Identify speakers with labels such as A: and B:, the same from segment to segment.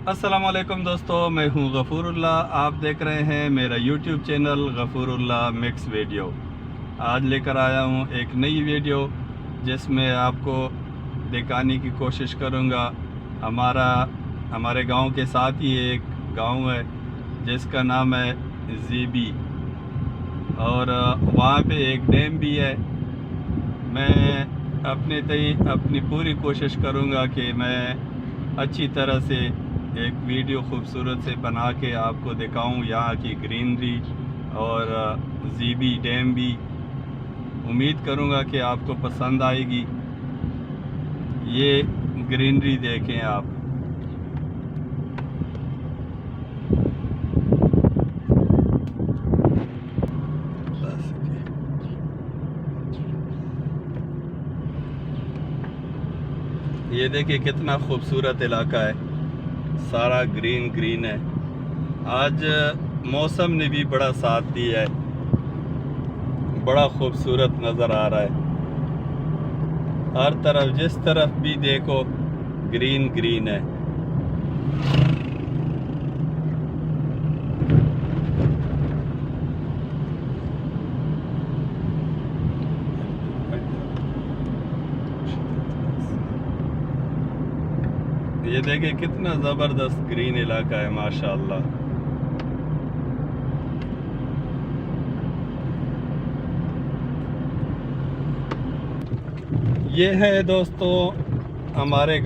A: अस्सलामुअलैकुम दोस्तों, मैं हूं गफ़ूरुल्लाह। आप देख रहे हैं मेरा यूट्यूब चैनल गफ़ूरुल्लाह मिक्स वीडियो। आज लेकर आया हूं एक नई वीडियो जिसमें आपको दिखाने की कोशिश करूंगा। हमारे गांव के साथ ही एक गांव है जिसका नाम है ज़ीबी, और वहां पे एक डैम भी है। मैं अपनी पूरी कोशिश करूंगा कि मैं अच्छी तरह से एक वीडियो खूबसूरत से बना के आपको दिखाऊं यहाँ की ग्रीनरी और ज़ीबी डैम भी। उम्मीद करूंगा कि आपको पसंद आएगी। ये ग्रीनरी देखें आप। ये देखिए कितना खूबसूरत इलाका है, सारा ग्रीन ग्रीन है। आज मौसम ने भी बड़ा साथ दिया है, बड़ा खूबसूरत नज़र आ रहा है। हर तरफ जिस तरफ भी देखो ग्रीन ग्रीन है। ये देखिए कितना ज़बरदस्त ग्रीन इलाका है, माशाअल्लाह। ये है दोस्तों हमारे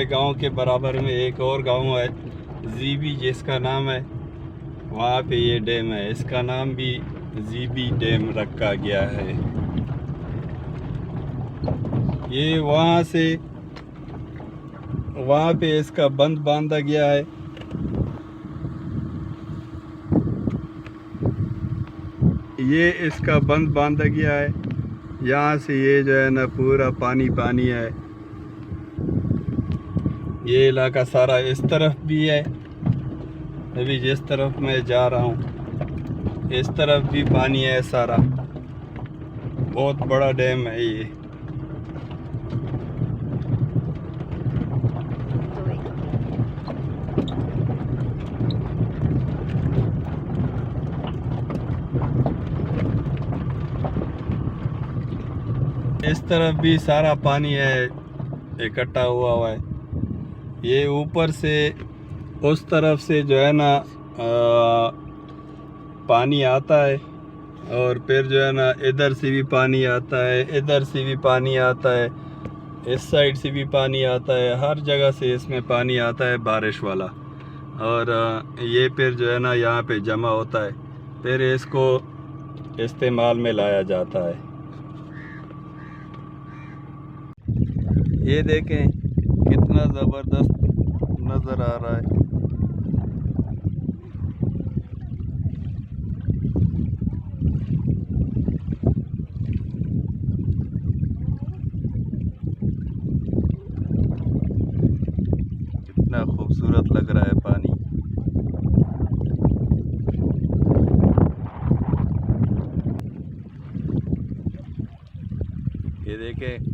A: गांव के बराबर में एक और गांव है ज़ीबी, जिसका नाम है, वहाँ पे ये डैम है, इसका नाम भी ज़ीबी डैम रखा गया है। ये वहाँ पे इसका बंद बांधा गया है। ये इसका बंद बांधा गया है। यहाँ से ये जो है ना पूरा पानी पानी है। ये इलाका सारा इस तरफ भी है, अभी जिस तरफ मैं जा रहा हूँ इस तरफ भी पानी है सारा। बहुत बड़ा डैम है ये। इस तरफ भी सारा पानी है, इकट्ठा हुआ है। ये ऊपर से उस तरफ से जो है ना पानी आता है, और फिर जो है ना इधर से भी पानी आता है, इधर से भी पानी आता है, इस साइड से भी पानी आता है। हर जगह से इसमें पानी आता है बारिश वाला, और ये फिर जो है ना यहाँ पे जमा होता है, फिर इसको इस्तेमाल में लाया जाता है। ये देखें कितना ज़बरदस्त नज़र आ रहा है। कितना खूबसूरत लग रहा है पानी। ये देखें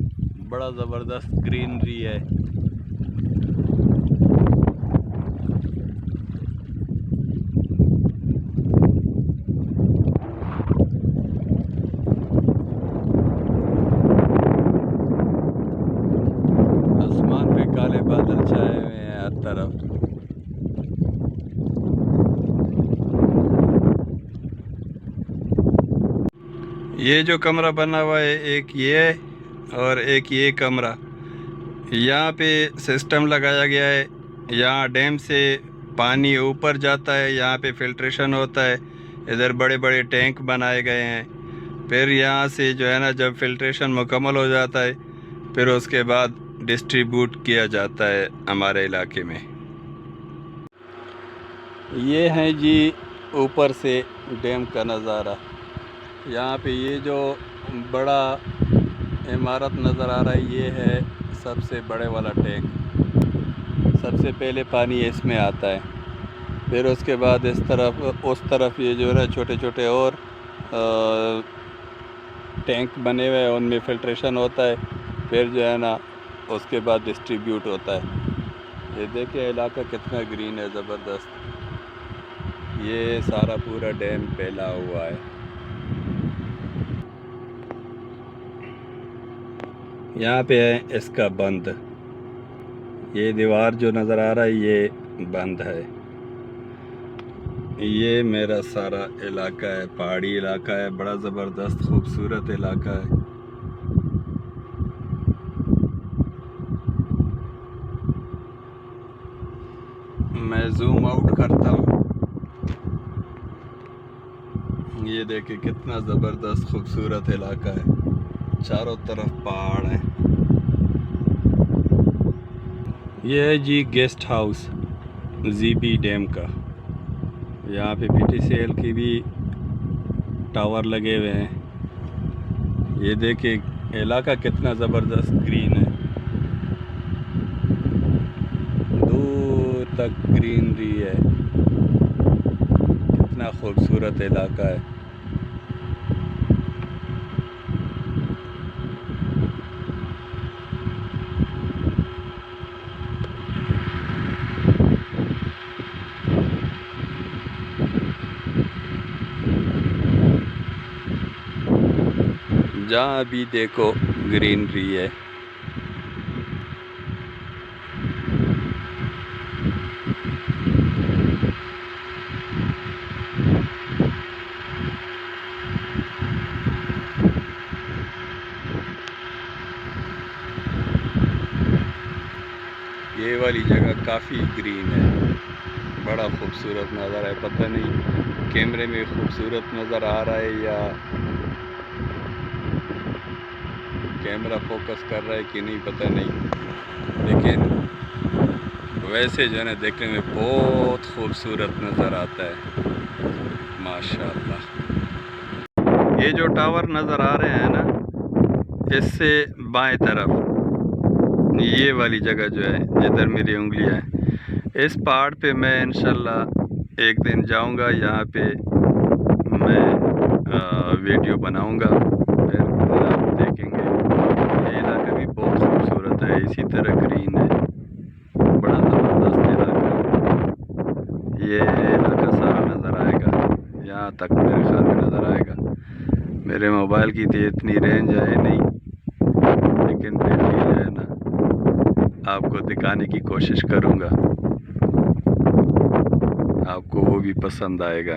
A: बड़ा ज़बरदस्त ग्रीनरी है। आसमान पे काले बादल छाए हुए हैं हर तरफ। ये जो कमरा बना हुआ है, एक ये है और एक ये कमरा। यहाँ पे सिस्टम लगाया गया है, यहाँ डैम से पानी ऊपर जाता है, यहाँ पे फिल्ट्रेशन होता है। इधर बड़े बड़े टैंक बनाए गए हैं। फिर यहाँ से जो है ना जब फिल्ट्रेशन मुकम्मल हो जाता है, फिर उसके बाद डिस्ट्रीब्यूट किया जाता है हमारे इलाके में। ये है जी ऊपर से डैम का नज़ारा। यहाँ पे ये जो बड़ा इमारत नज़र आ रहा है, ये है सबसे बड़े वाला टैंक। सबसे पहले पानी इसमें आता है, फिर उसके बाद उस तरफ ये जो है छोटे छोटे और टैंक बने हुए हैं, उनमें फिल्ट्रेशन होता है। फिर जो है ना उसके बाद डिस्ट्रीब्यूट होता है। ये देखिए इलाका कितना ग्रीन है, ज़बरदस्त। ये सारा पूरा डैम फैला हुआ है। यहाँ पे है इसका बंद। ये दीवार जो नज़र आ रहा है ये बंद है। ये मेरा सारा इलाका है, पहाड़ी इलाका है, बड़ा ज़बरदस्त खूबसूरत इलाका है। मैं जूम आउट करता हूँ। ये देखिए कितना ज़बरदस्त खूबसूरत इलाका है, चारों तरफ पहाड़ हैं। ये है जी गेस्ट हाउस जीबी डैम का। यहाँ पे PTCL की भी टावर लगे हुए हैं। ये देखिए इलाका कितना ज़बरदस्त ग्रीन है, दूर तक ग्रीनरी है। कितना खूबसूरत इलाका है। जहाँ भी देखो ग्रीनरी है। ये वाली जगह काफ़ी ग्रीन है, बड़ा खूबसूरत नज़र है। पता नहीं कैमरे में खूबसूरत नज़र आ रहा है या कैमरा फोकस कर रहा है कि नहीं, पता नहीं। लेकिन वैसे जो है ना देखने में बहुत खूबसूरत नज़र आता है, माशाल्लाह। ये जो टावर नज़र आ रहे हैं ना, इससे बाएं तरफ ये वाली जगह जो है जिधर मेरी उंगलियां है, इस पहाड़ पे मैं इंशाल्लाह एक दिन जाऊंगा। यहाँ पे मैं वीडियो बनाऊंगा, फिर आप देखेंगे। ये इलाका भी बहुत खूबसूरत है, इसी तरह ग्रीन है, बड़ा ज़बरदस्त इलाका है। ये इलाका सारा नज़र आएगा, यहाँ तक मेरे ख्याल में नज़र आएगा। मेरे मोबाइल की तो इतनी रेंज है नहीं, लेकिन फिर भी जो है ना आपको दिखाने की कोशिश करूँगा, आपको वो भी पसंद आएगा।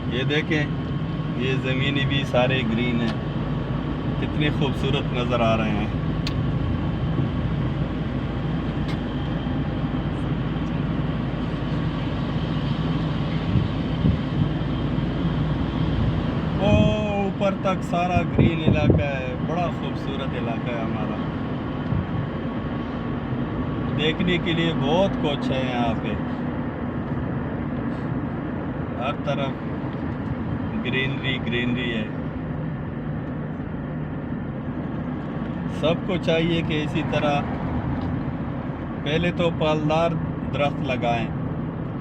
A: ये देखें, ये ज़मीनें भी सारे ग्रीन हैं, कितने खूबसूरत नज़र आ रहे हैं। वो ऊपर तक सारा ग्रीन इलाका है, बड़ा खूबसूरत इलाका है हमारा। देखने के लिए बहुत कुछ है यहाँ पे, हर तरफ ग्रीनरी ग्रीनरी है। सबको चाहिए कि इसी तरह पहले तो पालदार दरख्त लगाएं।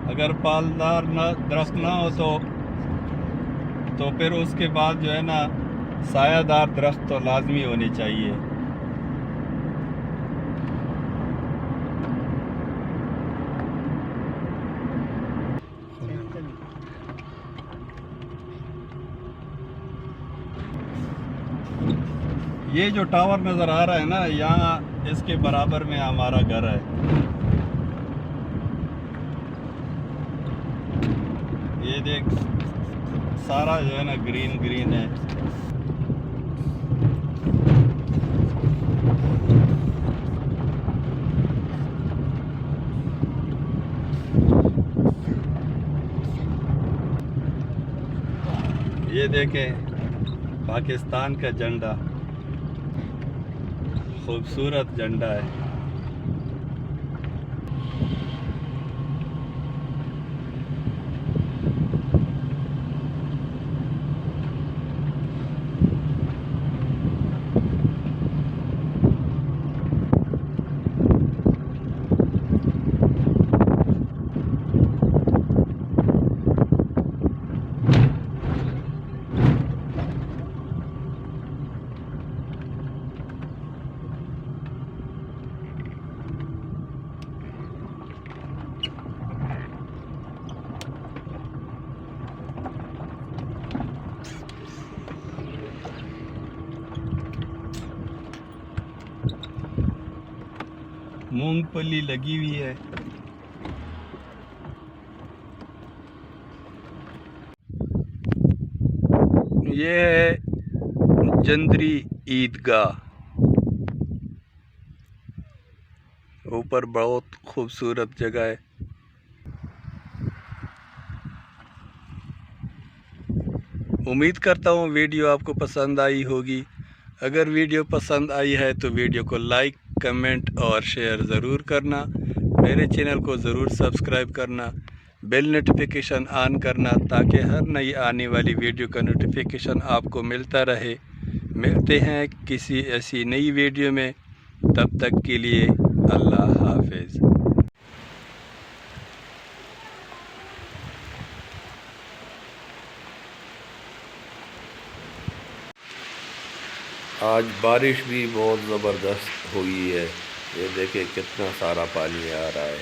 A: अगर पालदार दरख्त ना हो तो फिर उसके बाद जो है ना सायादार दरख्त तो लाजमी होने चाहिए। ये जो टावर नज़र आ रहा है ना, यहाँ इसके बराबर में हमारा घर है। ये देख, सारा जो है ना ग्रीन ग्रीन है। ये देखें पाकिस्तान का झंडा, खूबसूरत झंडा है। मूंगफली लगी हुई है। ये है जंदरी ईदगाह, ऊपर बहुत खूबसूरत जगह है। उम्मीद करता हूँ वीडियो आपको पसंद आई होगी। अगर वीडियो पसंद आई है तो वीडियो को लाइक, कमेंट और शेयर ज़रूर करना। मेरे चैनल को ज़रूर सब्सक्राइब करना, बेल नोटिफिकेशन ऑन करना, ताकि हर नई आने वाली वीडियो का नोटिफिकेशन आपको मिलता रहे। मिलते हैं किसी ऐसी नई वीडियो में, तब तक के लिए अल्लाह हाफिज़। आज बारिश भी बहुत ज़बरदस्त हुई है। ये देखिए कितना सारा पानी आ रहा है।